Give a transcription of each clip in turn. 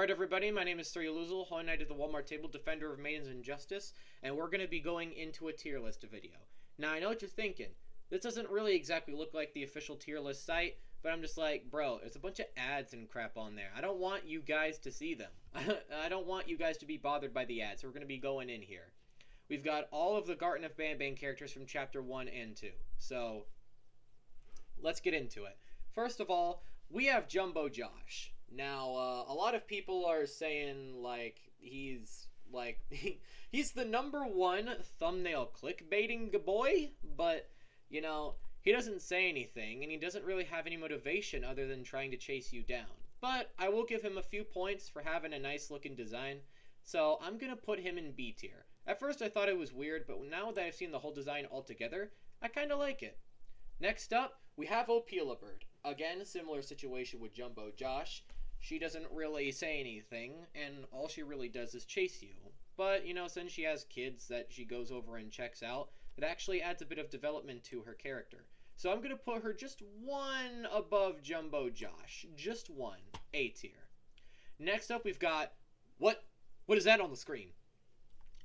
Alright everybody, my name is Luzul, Holy Knight of the Walmart Table, Defender of Maidens and Justice, and we're going to be going into a tier list video. Now I know what you're thinking, this doesn't really exactly look like the official tier list site, but I'm just like, bro, there's a bunch of ads and crap on there. I don't want you guys to see them. I don't want you guys to be bothered by the ads, so we're going to be going in here. We've got all of the Garten of Banban characters from Chapter 1 and 2, so let's get into it. First of all, we have Jumbo Josh. Now, a lot of people are saying, like, he's the #1 thumbnail clickbaiting boy, but, you know, he doesn't say anything, and he doesn't really have any motivation other than trying to chase you down. But I will give him a few points for having a nice-looking design, so I'm gonna put him in B tier. At first I thought it was weird, but now that I've seen the whole design altogether, I kinda like it. Next up, we have Opilabird. Again, similar situation with Jumbo Josh. She doesn't really say anything, and all she really does is chase you. But, you know, since she has kids that she goes over and checks out, it actually adds a bit of development to her character. So I'm going to put her just one above Jumbo Josh. Just one. A tier. Next up, we've got... What is that on the screen?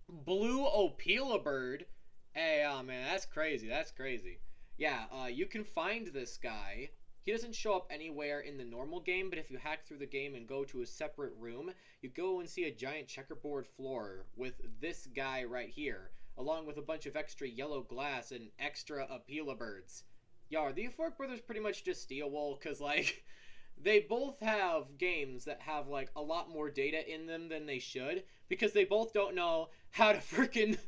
Blue Opilabird. Hey, oh man, that's crazy. That's crazy. Yeah, you can find this guy. He doesn't show up anywhere in the normal game, but if you hack through the game and go to a separate room, you go and see a giant checkerboard floor with this guy right here, along with a bunch of extra yellow glass and extra Opilabirds. Yo, are the Fork Brothers pretty much just Steel-Wool? Because, like, they both have games that have, like, a lot more data in them than they should, because they both don't know how to freaking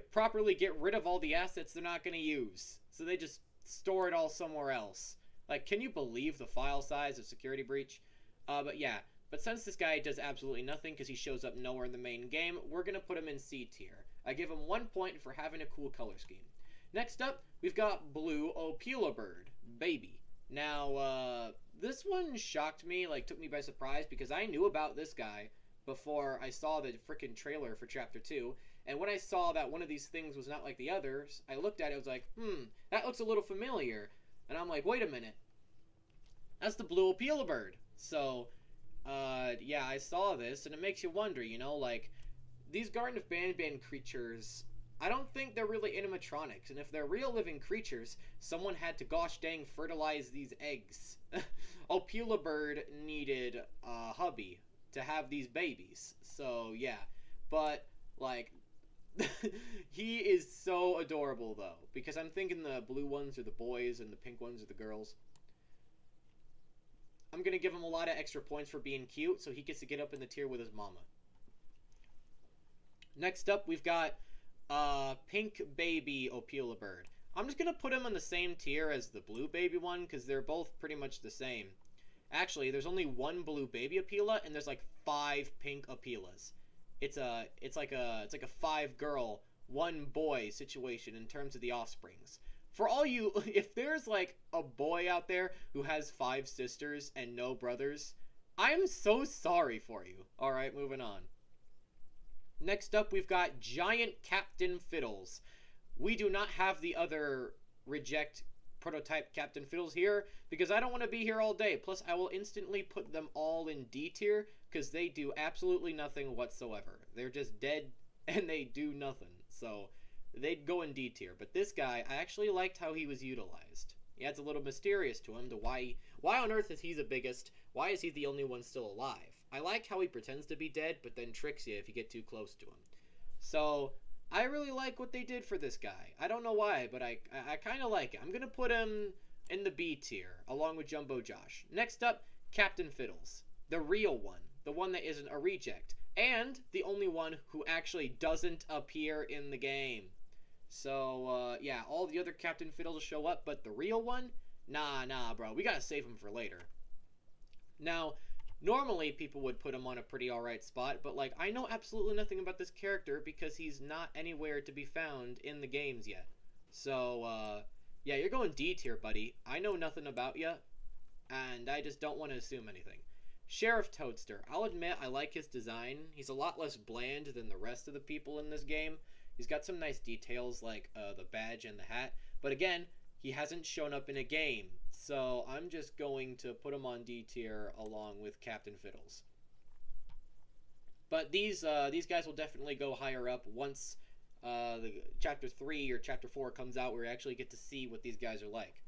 properly get rid of all the assets they're not going to use. So they just store it all somewhere else. Like, can you believe the file size of Security Breach? But yeah, but since this guy does absolutely nothing because he shows up nowhere in the main game, we're going to put him in C tier. I give him 1 point for having a cool color scheme. Next up, we've got Blue Opilabird, Baby. Now, this one shocked me, like, took me by surprise, because I knew about this guy before I saw the frickin' trailer for Chapter 2, and when I saw that one of these things was not like the others, I looked at it, I was like, that looks a little familiar, and I'm like, wait a minute, that's the Blue Opilabird. So, yeah, I saw this, and it makes you wonder, you know, like, these Garten of Banban creatures, I don't think they're really animatronics, and if they're real living creatures, someone had to gosh dang fertilize these eggs. Opilabird needed a hubby to have these babies, so yeah, but, like, he is so adorable, though, because I'm thinking the blue ones are the boys and the pink ones are the girls. I'm gonna give him a lot of extra points for being cute, so he gets to get up in the tier with his mama. Next up, we've got Pink Baby Opilabird. I'm just gonna put him on the same tier as the Blue Baby one, because they're both pretty much the same. Actually, there's only one Blue Baby Opila, and there's like 5 pink Opilas. It's like a 5-girl, 1-boy situation in terms of the offsprings. For all you, if there's like a boy out there who has 5 sisters and no brothers, I'm so sorry for you. Alright, moving on. Next up, we've got Giant Captain Fiddles. We do not have the other reject prototype Captain Fiddles here, because I don't want to be here all day. Plus, I will instantly put them all in D tier, because they do absolutely nothing whatsoever. They're just dead, and they do nothing. So, they'd go in D tier. But this guy, I actually liked how he was utilized. He adds a little mysterious to him, to why on earth is he the biggest? Why is he the only one still alive? I like how he pretends to be dead, but then tricks you if you get too close to him. So, I really like what they did for this guy. I don't know why, but I kind of like it. I'm going to put him in the B tier, along with Jumbo Josh. Next up, Captain Fiddles. The real one. The one that isn't a reject. And the only one who actually doesn't appear in the game. So, yeah, all the other Captain Fiddles show up, but the real one? Nah, bro. We gotta save him for later. Now, normally people would put him on a pretty alright spot, but, like, I know absolutely nothing about this character because he's not anywhere to be found in the games yet. So, yeah, you're going D tier, buddy. I know nothing about you, and I just don't want to assume anything. Sheriff Toadster. I'll admit I like his design. He's a lot less bland than the rest of the people in this game. He's got some nice details like the badge and the hat, but again, he hasn't shown up in a game, so I'm just going to put him on D tier along with Captain Fiddles. But these guys will definitely go higher up once the chapter 3 or chapter 4 comes out, where we actually get to see what these guys are like.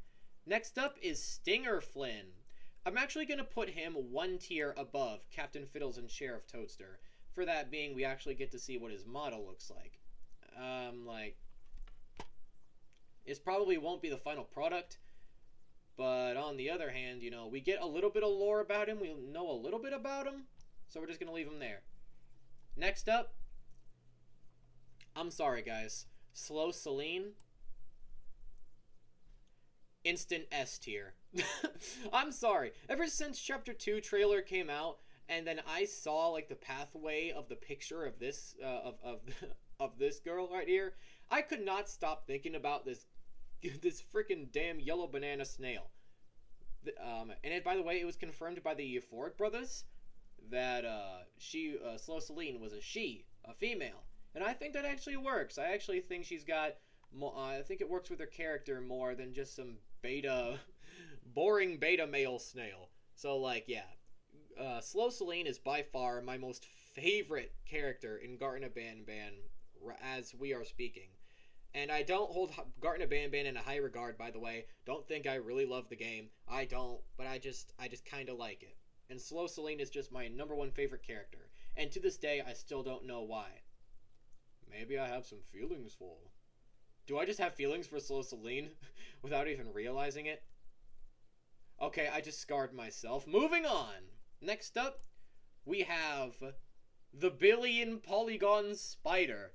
Next up is Stinger Flynn. I'm actually going to put him one tier above Captain Fiddles and Sheriff Toadster. For that being, we actually get to see what his model looks like. It probably won't be the final product, but on the other hand, you know, we get a little bit of lore about him. We know a little bit about him, so we're just going to leave him there. Next up, I'm sorry guys, Slow Celine, instant S tier. I'm sorry. Ever since chapter 2 trailer came out, and then I saw like the pathway of the picture of this of this girl right here, I could not stop thinking about this freaking damn yellow banana snail. By the way, it was confirmed by the Euphoric brothers that Slow Celine was a female, and I think that actually works. I actually think she's got I think it works with her character more than just some boring beta male snail. So like, yeah, Slow Celine is by far my most favorite character in Garten of Banban as we are speaking. And I don't hold Garten of Banban in a high regard, by the way. Don't think I really love the game. I don't, but I just kind of like it. And Slow Celine is just my #1 favorite character. And to this day, I still don't know why. Maybe I have some feelings for her. Do I just have feelings for Slow Celine without even realizing it? Okay, I just scarred myself. Moving on! Next up, we have the Billion Polygon Spider.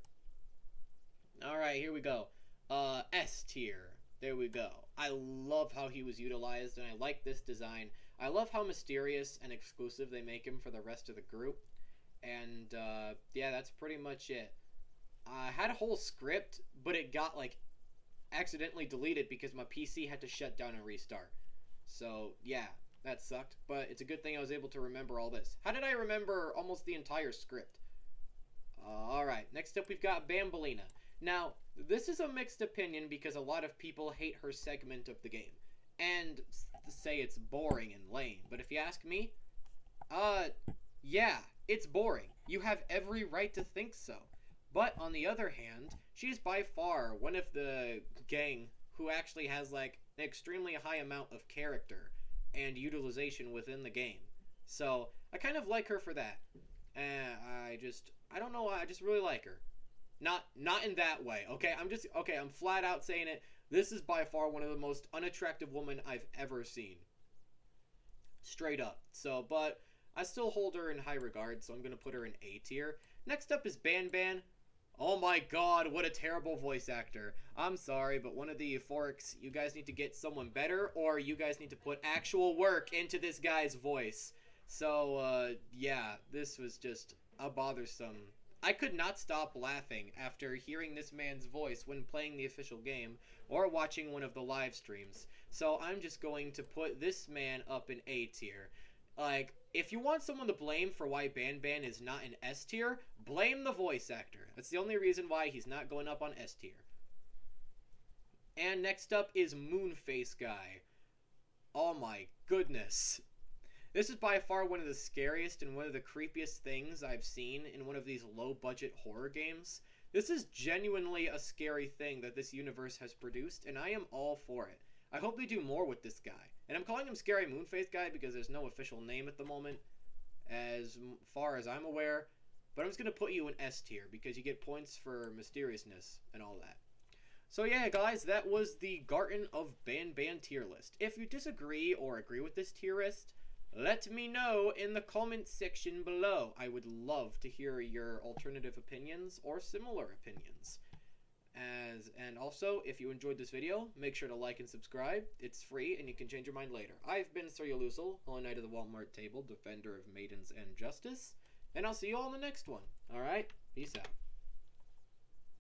Alright, here we go. S tier. There we go. I love how he was utilized, and I like this design. I love how mysterious and exclusive they make him for the rest of the group. And, yeah, that's pretty much it. I had a whole script, but it got, like, accidentally deleted because my PC had to shut down and restart. So, yeah, that sucked. But it's a good thing I was able to remember all this. How did I remember almost the entire script? Alright, next up we've got Bambolina. Now, this is a mixed opinion because a lot of people hate her segment of the game. And say it's boring and lame. But if you ask me, yeah, it's boring. You have every right to think so. But on the other hand, she's by far one of the gang who actually has like an extremely high amount of character and utilization within the game. So I kind of like her for that. I don't know why, I just really like her. Not in that way, okay? I'm flat out saying it. This is by far one of the most unattractive women I've ever seen. Straight up. So, but I still hold her in high regard, so I'm going to put her in A tier. Next up is Banban. Oh my god, what a terrible voice actor. I'm sorry, but one of the Euphorics, you guys need to get someone better, or you guys need to put actual work into this guy's voice. So, yeah, this was just a bothersome. I could not stop laughing after hearing this man's voice when playing the official game, or watching one of the live streams. So I'm just going to put this man up in A tier. Like, if you want someone to blame for why Banban is not in S tier, blame the voice actor. That's the only reason why he's not going up on S tier. And next up is Moonface Guy. Oh my goodness. This is by far one of the scariest and one of the creepiest things I've seen in one of these low-budget horror games. This is genuinely a scary thing that this universe has produced, and I am all for it. I hope they do more with this guy. And I'm calling him Scary Moonface Guy because there's no official name at the moment, as far as I'm aware. But I'm just going to put you in S tier because you get points for mysteriousness and all that. So yeah, guys, that was the Garten of Banban tier list. If you disagree or agree with this tier list, let me know in the comment section below. I would love to hear your alternative opinions or similar opinions. And also, if you enjoyed this video, make sure to like and subscribe. It's free, and you can change your mind later. I've been Sir Yalusel, Holy Knight of the Walmart Table, Defender of Maidens and Justice, and I'll see you all in the next one. Alright? Peace out.